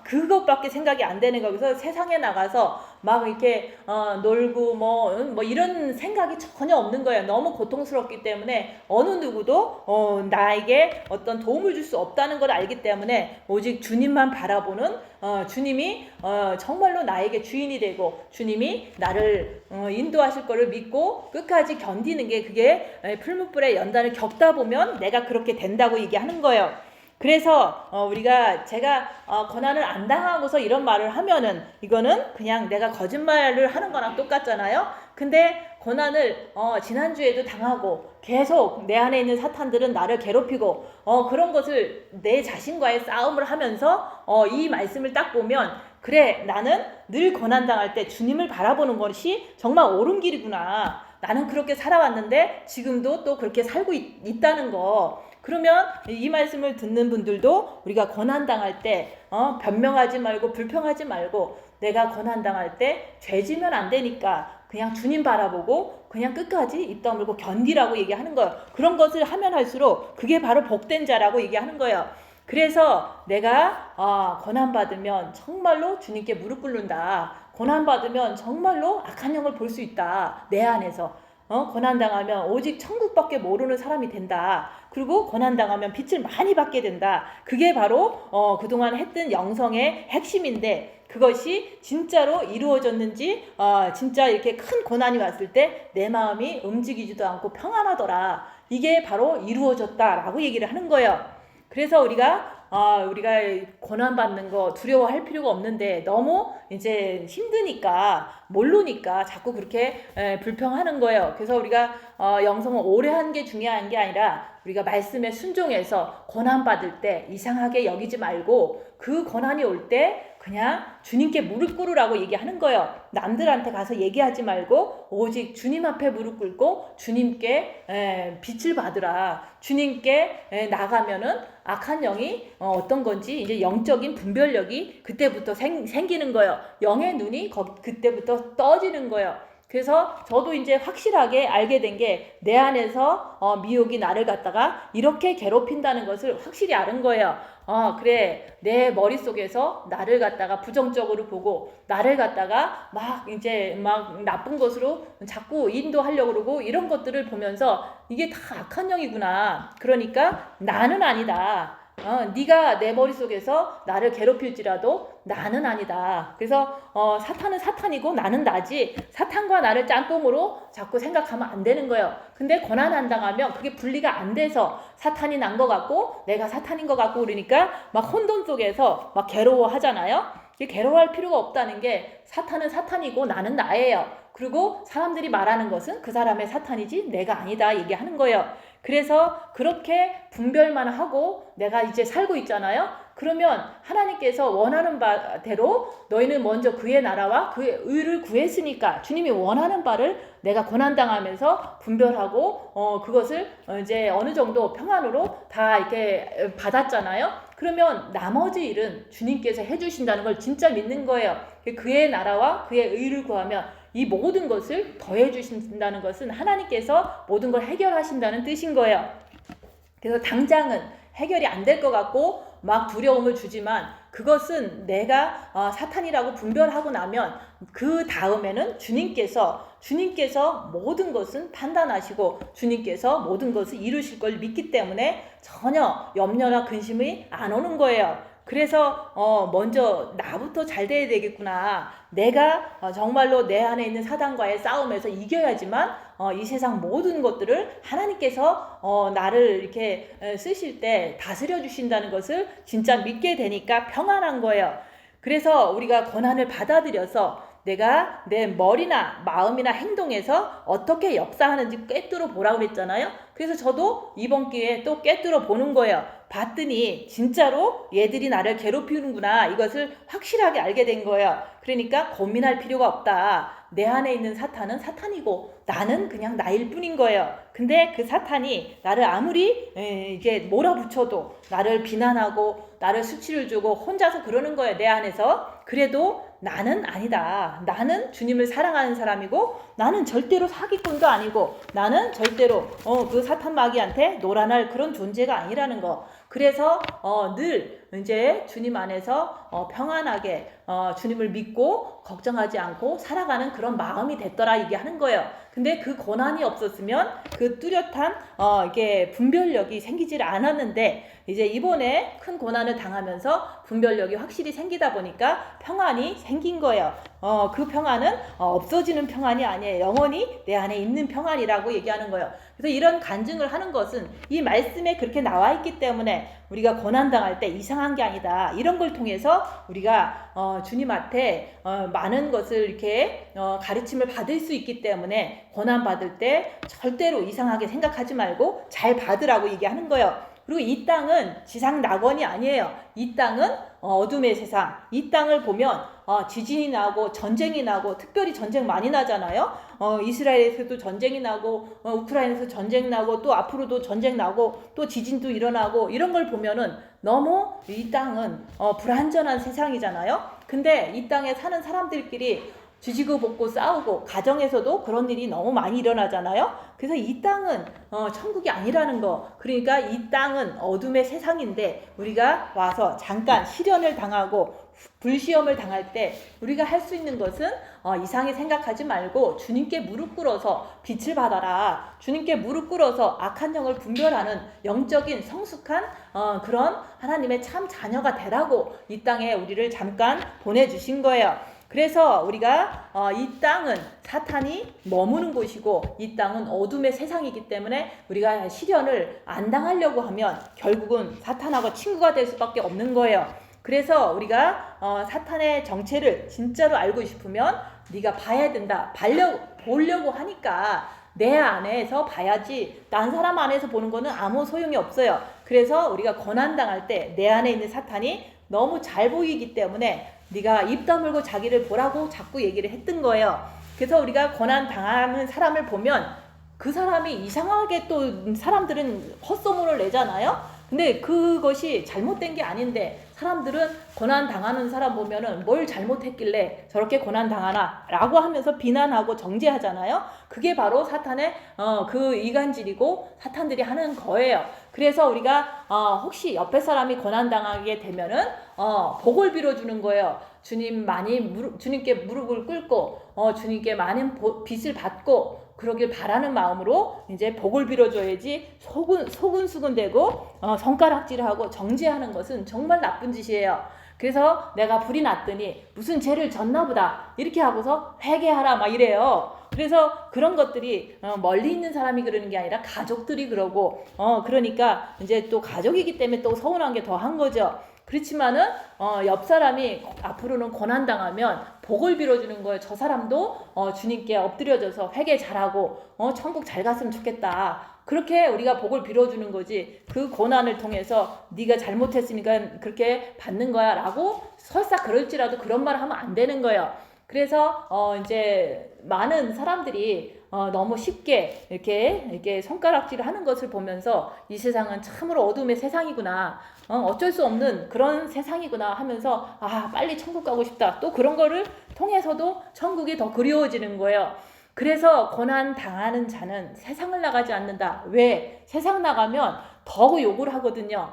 그것밖에 생각이 안 되는 거기서 세상에 나가서 막 이렇게 놀고 뭐 이런 생각이 전혀 없는 거예요. 너무 고통스럽기 때문에 어느 누구도 나에게 어떤 도움을 줄 수 없다는 걸 알기 때문에 오직 주님만 바라보는 주님이 정말로 나에게 주인이 되고 주님이 나를 인도하실 거를 믿고 끝까지 견디는 게 그게 풀무불의 연단을 겪다 보면 내가 그렇게 된다고 얘기하는 거예요. 그래서 제가 고난을 안 당하고서 이런 말을 하면은 이거는 그냥 내가 거짓말을 하는 거랑 똑같잖아요. 근데 고난을 지난주에도 당하고 계속 내 안에 있는 사탄들은 나를 괴롭히고 그런 것을 내 자신과의 싸움을 하면서 이 말씀을 딱 보면 그래 나는 늘 고난당할 때 주님을 바라보는 것이 정말 옳은 길이구나. 나는 그렇게 살아왔는데 지금도 또 그렇게 살고 있다는 거. 그러면 이 말씀을 듣는 분들도 우리가 고난당할 때 변명하지 말고 불평하지 말고 내가 고난당할 때 죄지면 안 되니까 그냥 주님 바라보고 그냥 끝까지 입 다물고 견디라고 얘기하는 거예요. 그런 것을 하면 할수록 그게 바로 복된 자라고 얘기하는 거예요. 그래서 내가 고난받으면 정말로 주님께 무릎 꿇는다. 고난받으면 정말로 악한 영을 볼 수 있다. 내 안에서. 고난당하면 오직 천국밖에 모르는 사람이 된다. 그리고 고난당하면 빛을 많이 받게 된다. 그게 바로 그동안 했던 영성의 핵심인데 그것이 진짜로 이루어졌는지 진짜 이렇게 큰 고난이 왔을 때 내 마음이 움직이지도 않고 평안하더라. 이게 바로 이루어졌다라고 얘기를 하는 거예요. 그래서 우리가 고난받는 거 두려워할 필요가 없는데 너무 이제 힘드니까 모르니까 자꾸 그렇게 불평하는 거예요. 그래서 우리가 영성을 오래 한 게 중요한 게 아니라 우리가 말씀에 순종해서 고난받을 때 이상하게 여기지 말고 그 고난이 올 때 그냥 주님께 무릎 꿇으라고 얘기하는 거예요. 남들한테 가서 얘기하지 말고 오직 주님 앞에 무릎 꿇고 주님께 빛을 받으라. 주님께 나가면은 악한 영이 어떤 건지 이제 영적인 분별력이 그때부터 생기는 거예요. 영의 눈이 그때부터 떠지는 거예요. 그래서 저도 이제 확실하게 알게 된 게 내 안에서 미혹이 나를 갖다가 이렇게 괴롭힌다는 것을 확실히 아는 거예요. 그래 내 머릿속에서 나를 갖다가 부정적으로 보고 나를 갖다가 막 나쁜 것으로 자꾸 인도하려고 그러고 이런 것들을 보면서 이게 다 악한 영이구나. 그러니까 나는 아니다. 네가 내 머릿속에서 나를 괴롭힐지라도 나는 아니다. 그래서 사탄은 사탄이고 나는 나지 사탄과 나를 짬뽕으로 자꾸 생각하면 안 되는 거예요. 근데 고난 안 당하면 그게 분리가 안 돼서 사탄이 난 것 같고 내가 사탄인 것 같고 그러니까 막 혼돈 속에서 막 괴로워하잖아요. 괴로워할 필요가 없다는 게 사탄은 사탄이고 나는 나예요. 그리고 사람들이 말하는 것은 그 사람의 사탄이지 내가 아니다 얘기하는 거예요. 그래서 그렇게 분별만 하고 내가 이제 살고 있잖아요. 그러면 하나님께서 원하는 바대로 너희는 먼저 그의 나라와 그의 의를 구했으니까 주님이 원하는 바를 내가 고난당하면서 분별하고 그것을 이제 어느 정도 평안으로 다 이렇게 받았잖아요. 그러면 나머지 일은 주님께서 해주신다는 걸 진짜 믿는 거예요. 그의 나라와 그의 의를 구하면 이 모든 것을 더해 주신다는 것은 하나님께서 모든 걸 해결하신다는 뜻인 거예요. 그래서 당장은 해결이 안 될 것 같고 막 두려움을 주지만 그것은 내가 사탄이라고 분별하고 나면 그 다음에는 주님께서 모든 것은 판단하시고 주님께서 모든 것을 이루실 걸 믿기 때문에 전혀 염려나 근심이 안 오는 거예요. 그래서 먼저 나부터 잘 돼야 되겠구나. 내가 정말로 내 안에 있는 사단과의 싸움에서 이겨야지만 이 세상 모든 것들을 하나님께서 나를 이렇게 쓰실 때 다스려 주신다는 것을 진짜 믿게 되니까 평안한 거예요. 그래서 우리가 고난을 받아들여서 내가 내 머리나 마음이나 행동에서 어떻게 역사하는지 꿰뚫어 보라고 그랬잖아요. 그래서 저도 이번 기회에 또 꿰뚫어 보는 거예요. 봤더니 진짜로 얘들이 나를 괴롭히는구나. 이것을 확실하게 알게 된 거예요. 그러니까 고민할 필요가 없다. 내 안에 있는 사탄은 사탄이고 나는 그냥 나일 뿐인 거예요. 근데 그 사탄이 나를 아무리 이게 몰아붙여도 나를 비난하고 나를 수치를 주고 혼자서 그러는 거예요. 내 안에서. 그래도 나는 아니다. 나는 주님을 사랑하는 사람이고 나는 절대로 사기꾼도 아니고 나는 절대로 그 사탄 마귀한테 놀아날 그런 존재가 아니라는 거. 그래서 늘 이제 주님 안에서 평안하게 주님을 믿고 걱정하지 않고 살아가는 그런 마음이 됐더라 얘기하는 거예요. 근데 그 고난이 없었으면 그 뚜렷한 이게 분별력이 생기질 않았는데 이제 이번에 큰 고난을 당하면서 분별력이 확실히 생기다 보니까 평안이 생긴 거예요. 그 평안은 없어지는 평안이 아니에요. 영원히 내 안에 있는 평안이라고 얘기하는 거예요. 그래서 이런 간증을 하는 것은 이 말씀에 그렇게 나와 있기 때문에 우리가 고난당할 때 이상한 게 아니다. 이런 걸 통해서 우리가 주님한테 많은 것을 이렇게 가르침을 받을 수 있기 때문에 고난받을 때 절대로 이상하게 생각하지 말고 잘 받으라고 얘기하는 거예요. 그리고 이 땅은 지상 낙원이 아니에요. 이 땅은 어둠의 세상. 이 땅을 보면 지진이 나고 전쟁이 나고 특별히 전쟁 많이 나잖아요. 이스라엘에서도 전쟁이 나고 우크라이나에서 전쟁 나고 또 앞으로도 전쟁 나고 또 지진도 일어나고 이런 걸 보면은 너무 이 땅은 불안전한 세상이잖아요. 근데 이 땅에 사는 사람들끼리 지지고 볶고 싸우고 가정에서도 그런 일이 너무 많이 일어나잖아요. 그래서 이 땅은 천국이 아니라는 거. 그러니까 이 땅은 어둠의 세상인데 우리가 와서 잠깐 시련을 당하고 불시험을 당할 때 우리가 할 수 있는 것은 이상히 생각하지 말고 주님께 무릎 꿇어서 빛을 받아라. 주님께 무릎 꿇어서 악한 영을 분별하는 영적인 성숙한 그런 하나님의 참 자녀가 되라고 이 땅에 우리를 잠깐 보내주신 거예요. 그래서 우리가 이 땅은 사탄이 머무는 곳이고 이 땅은 어둠의 세상이기 때문에 우리가 시련을 안 당하려고 하면 결국은 사탄하고 친구가 될 수밖에 없는 거예요. 그래서 우리가 사탄의 정체를 진짜로 알고 싶으면 네가 봐야 된다. 보려고 하니까 내 안에서 봐야지 딴 사람 안에서 보는 거는 아무 소용이 없어요. 그래서 우리가 고난당할 때 내 안에 있는 사탄이 너무 잘 보이기 때문에 네가 입 다물고 자기를 보라고 자꾸 얘기를 했던 거예요. 그래서 우리가 고난 당하는 사람을 보면 그 사람이 이상하게 또 사람들은 헛소문을 내잖아요. 근데 그것이 잘못된 게 아닌데 사람들은 고난 당하는 사람 보면은 뭘 잘못했길래 저렇게 고난 당하나 라고 하면서 비난하고 정죄하잖아요. 그게 바로 사탄의 그 이간질이고 사탄들이 하는 거예요. 그래서 우리가 혹시 옆에 사람이 고난 당하게 되면은 복을 빌어주는 거예요. 주님께 무릎을 꿇고 주님께 많은 빚을 받고 그러길 바라는 마음으로 이제 복을 빌어줘야지 소근수근대고 손가락질하고 정죄하는 것은 정말 나쁜 짓이에요. 그래서 내가 불이 났더니 무슨 죄를 졌나 보다 이렇게 하고서 회개하라 막 이래요. 그래서 그런 것들이 멀리 있는 사람이 그러는 게 아니라 가족들이 그러고 그러니까 이제 또 가족이기 때문에 또 서운한 게 더 한 거죠. 그렇지만은 옆 사람이 앞으로는 고난당하면 복을 빌어주는 거예요. 저 사람도 주님께 엎드려져서 회개 잘하고 천국 잘 갔으면 좋겠다. 그렇게 우리가 복을 빌어주는 거지, 그 고난을 통해서 네가 잘못했으니까 그렇게 받는 거야 라고 설사 그럴지라도 그런 말 하면 안 되는 거예요. 그래서 이제 많은 사람들이 너무 쉽게 이렇게 손가락질을 하는 것을 보면서 이 세상은 참으로 어둠의 세상이구나, 어쩔 수 없는 그런 세상이구나 하면서 빨리 천국 가고 싶다, 또 그런 거를 통해서도 천국이 더 그리워지는 거예요. 그래서 고난 당하는 자는 세상을 나가지 않는다. 왜? 세상 나가면 더 욕을 하거든요.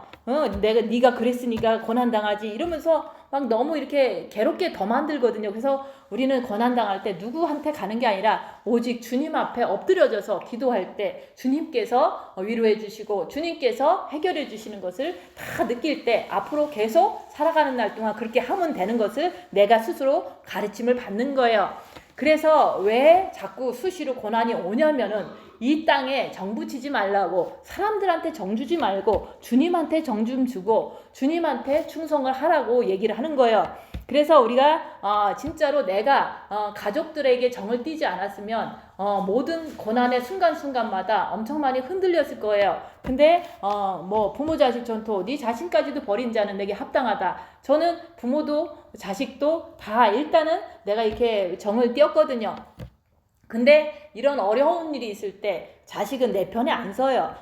네가 그랬으니까 고난 당하지 이러면서 막 너무 이렇게 괴롭게 더 만들거든요. 그래서 우리는 고난 당할 때 누구한테 가는 게 아니라 오직 주님 앞에 엎드려져서 기도할 때 주님께서 위로해 주시고 주님께서 해결해 주시는 것을 다 느낄 때 앞으로 계속 살아가는 날 동안 그렇게 하면 되는 것을 내가 스스로 가르침을 받는 거예요. 그래서 왜 자꾸 수시로 고난이 오냐면은 이 땅에 정 붙이지 말라고, 사람들한테 정 주지 말고 주님한테 정 좀 주고 주님한테 충성을 하라고 얘기를 하는 거예요. 그래서 우리가 진짜로 내가 가족들에게 정을 띄지 않았으면 모든 고난의 순간순간마다 엄청 많이 흔들렸을 거예요. 근데 뭐 부모 자식 전토, 네 자신까지도 버린 자는 내게 합당하다. 저는 부모도 자식도 다 일단은 내가 이렇게 정을 띄었거든요. 근데 이런 어려운 일이 있을 때 자식은 내 편에 안 서요.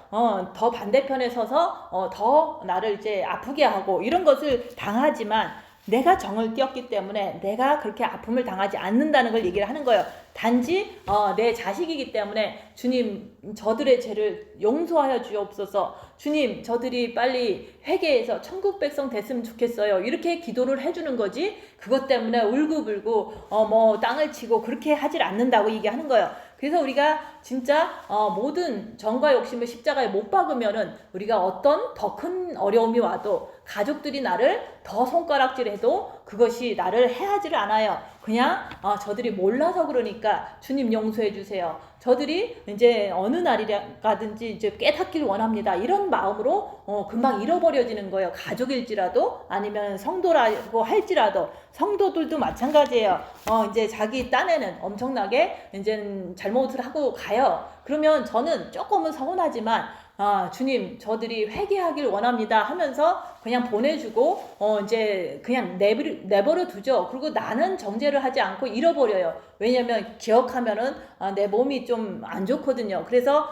더 반대편에 서서 더 나를 이제 아프게 하고 이런 것을 당하지만 내가 정을 띄었기 때문에 내가 그렇게 아픔을 당하지 않는다는 걸 얘기를 하는 거예요. 단지 내 자식이기 때문에 주님 저들의 죄를 용서하여 주옵소서, 주님 저들이 빨리 회개해서 천국 백성 됐으면 좋겠어요, 이렇게 기도를 해주는 거지, 그것 때문에 울고불고 뭐 땅을 치고 그렇게 하질 않는다고 얘기하는 거예요. 그래서 우리가 진짜 모든 정과 욕심을 십자가에 못 박으면은 우리가 어떤 더 큰 어려움이 와도 가족들이 나를 더 손가락질해도 그것이 나를 해하지를 않아요. 그냥 저들이 몰라서 그러니까 주님 용서해 주세요, 저들이 이제 어느 날이라든지 이제 깨닫기를 원합니다, 이런 마음으로 금방 잃어버려지는 거예요. 가족일지라도 아니면 성도라고 할지라도. 성도들도 마찬가지예요. 이제 자기 딴에는 엄청나게 이제 잘못을 하고 가요. 그러면 저는 조금은 서운하지만 주님 저들이 회개하길 원합니다 하면서 그냥 보내주고 이제 그냥 내버려 두죠. 그리고 나는 정죄를 하지 않고 잃어버려요. 왜냐면 기억하면은 내 몸이 좀 안 좋거든요. 그래서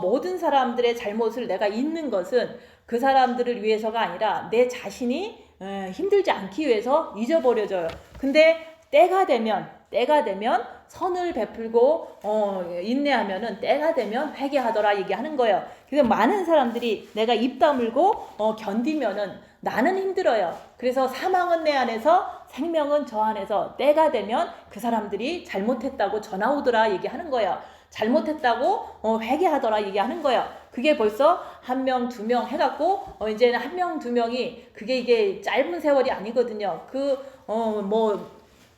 모든 사람들의 잘못을 내가 잊는 것은 그 사람들을 위해서가 아니라 내 자신이 힘들지 않기 위해서 잊어버려져요. 근데 때가 되면 선을 베풀고 인내하면은 때가 되면 회개하더라 얘기하는 거예요. 그래서 많은 사람들이 내가 입 다물고 견디면은 나는 힘들어요. 그래서 사망은 내 안에서 생명은 저 안에서 때가 되면 그 사람들이 잘못했다고 전화 오더라 얘기하는 거예요. 잘못했다고 회개하더라 얘기하는 거예요. 그게 벌써 1명, 2명 해갖고 이제는 1명, 2명이 그게 이게 짧은 세월이 아니거든요. 뭐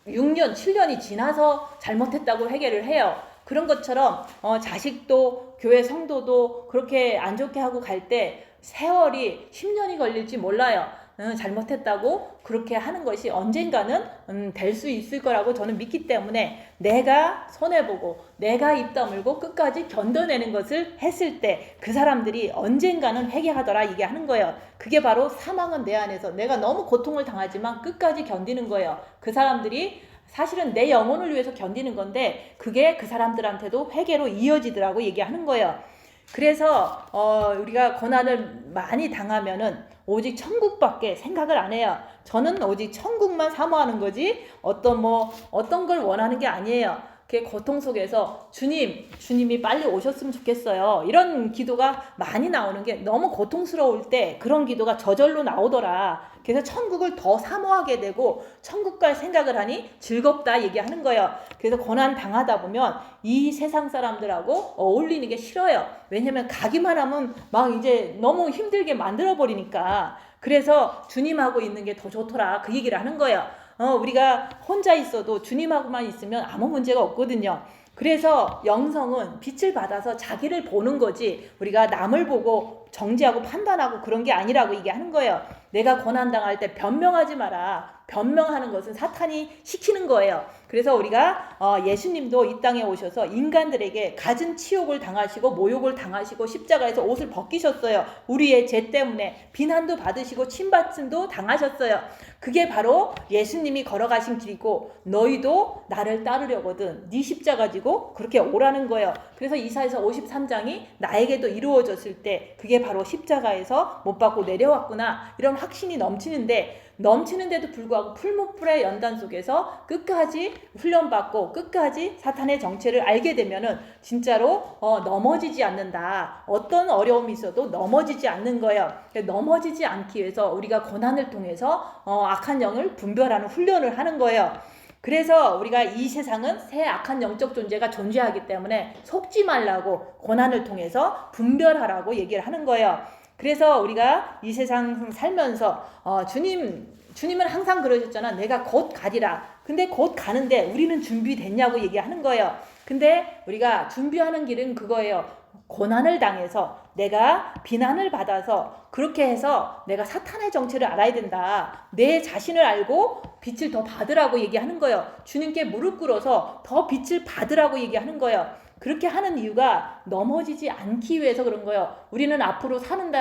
6년, 7년이 지나서 잘못했다고 회개를 해요. 그런 것처럼 자식도 교회 성도도 그렇게 안 좋게 하고 갈 때 세월이 10년이 걸릴지 몰라요. 잘못했다고 그렇게 하는 것이 언젠가는 될 수 있을 거라고 저는 믿기 때문에 내가 손해보고 내가 입 다물고 끝까지 견뎌내는 것을 했을 때 그 사람들이 언젠가는 회개하더라 얘기하는 거예요. 그게 바로 사망은 내 안에서 내가 너무 고통을 당하지만 끝까지 견디는 거예요. 그 사람들이 사실은 내 영혼을 위해서 견디는 건데 그게 그 사람들한테도 회개로 이어지더라고 얘기하는 거예요. 그래서 우리가 고난을 많이 당하면은 오직 천국밖에 생각을 안 해요. 저는 오직 천국만 사모하는 거지 어떤 걸 원하는 게 아니에요. 그 고통 속에서 주님이 빨리 오셨으면 좋겠어요, 이런 기도가 많이 나오는 게 너무 고통스러울 때 그런 기도가 저절로 나오더라. 그래서 천국을 더 사모하게 되고 천국 갈 생각을 하니 즐겁다 얘기하는 거예요. 그래서 고난 당하다 보면 이 세상 사람들하고 어울리는 게 싫어요. 왜냐면 가기만 하면 막 이제 너무 힘들게 만들어 버리니까. 그래서 주님하고 있는 게 더 좋더라 그 얘기를 하는 거예요. 우리가 혼자 있어도 주님하고만 있으면 아무 문제가 없거든요. 그래서 영성은 빛을 받아서 자기를 보는 거지 우리가 남을 보고 정죄하고 판단하고 그런 게 아니라고 얘기하는 거예요. 내가 고난당할 때 변명하지 마라. 변명하는 것은 사탄이 시키는 거예요. 그래서 우리가 예수님도 이 땅에 오셔서 인간들에게 갖은 치욕을 당하시고 모욕을 당하시고 십자가에서 옷을 벗기셨어요. 우리의 죄 때문에 비난도 받으시고 침받침도 당하셨어요. 그게 바로 예수님이 걸어가신 길이고 너희도 나를 따르려거든 네 십자가 지고 그렇게 오라는 거예요. 그래서 이사야서 53장이 나에게도 이루어졌을 때 그게 바로 십자가에서 못 박고 내려왔구나 이런 확신이 넘치는데도 불구하고 풀무불의 연단 속에서 끝까지 훈련받고 끝까지 사탄의 정체를 알게 되면은 진짜로 넘어지지 않는다. 어떤 어려움이 있어도 넘어지지 않는 거예요. 넘어지지 않기 위해서 우리가 고난을 통해서 악한 영을 분별하는 훈련을 하는 거예요. 그래서 우리가 이 세상은 새 악한 영적 존재가 존재하기 때문에 속지 말라고 고난을 통해서 분별하라고 얘기를 하는 거예요. 그래서 우리가 이 세상 살면서 주님은 항상 그러셨잖아. 내가 곧 가리라. 근데 곧 가는데 우리는 준비됐냐고 얘기하는 거예요. 근데 우리가 준비하는 길은 그거예요. 고난을 당해서 내가 비난을 받아서 그렇게 해서 내가 사탄의 정체를 알아야 된다. 내 자신을 알고 빛을 더 받으라고 얘기하는 거예요. 주님께 무릎 꿇어서 더 빛을 받으라고 얘기하는 거예요. 그렇게 하는 이유가 넘어지지 않기 위해서 그런 거예요. 우리는 앞으로 사는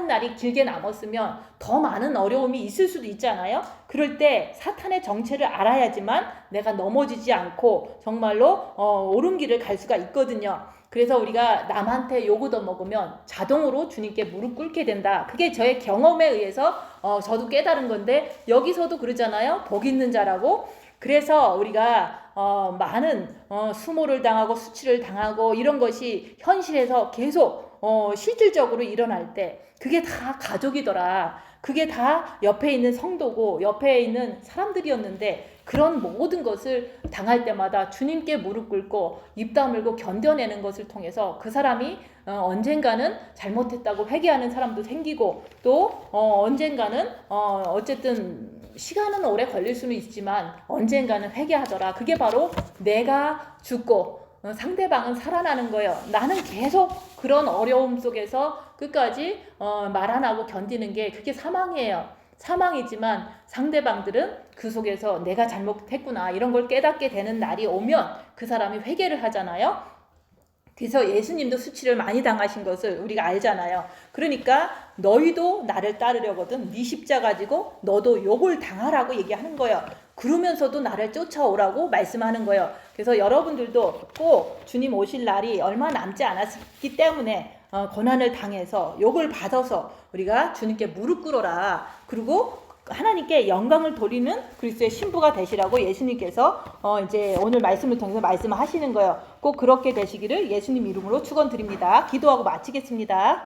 날이 길게 남았으면 더 많은 어려움이 있을 수도 있잖아요. 그럴 때 사탄의 정체를 알아야지만 내가 넘어지지 않고 정말로 옳은 길을 갈 수가 있거든요. 그래서 우리가 남한테 욕 얻어먹으면 자동으로 주님께 무릎 꿇게 된다. 그게 저의 경험에 의해서 저도 깨달은 건데 여기서도 그러잖아요. 복 있는 자라고. 그래서 우리가 많은 수모를 당하고 수치를 당하고 이런 것이 현실에서 계속 실질적으로 일어날 때 그게 다 가족이더라. 그게 다 옆에 있는 성도고 옆에 있는 사람들이었는데 그런 모든 것을 당할 때마다 주님께 무릎 꿇고 입 다물고 견뎌내는 것을 통해서 그 사람이 언젠가는 잘못했다고 회개하는 사람도 생기고 또 언젠가는 어쨌든 시간은 오래 걸릴 수는 있지만 언젠가는 회개하더라. 그게 바로 내가 죽고 상대방은 살아나는 거예요. 나는 계속 그런 어려움 속에서 끝까지 말 안 하고 견디는 게 그게 사망이에요. 사망이지만 상대방들은 그 속에서 내가 잘못했구나 이런 걸 깨닫게 되는 날이 오면 그 사람이 회개를 하잖아요. 그래서 예수님도 수치를 많이 당하신 것을 우리가 알잖아요. 그러니까 너희도 나를 따르려거든 네 십자가 지고 너도 욕을 당하라고 얘기하는 거예요. 그러면서도 나를 쫓아오라고 말씀하는 거예요. 그래서 여러분들도 꼭 주님 오실 날이 얼마 남지 않았기 때문에 고난을 당해서 욕을 받아서 우리가 주님께 무릎 꿇어라. 그리고 하나님께 영광을 돌리는 그리스도의 신부가 되시라고 예수님께서 이제 오늘 말씀을 통해서 말씀을 하시는 거예요. 꼭 그렇게 되시기를 예수님 이름으로 축원드립니다. 기도하고 마치겠습니다.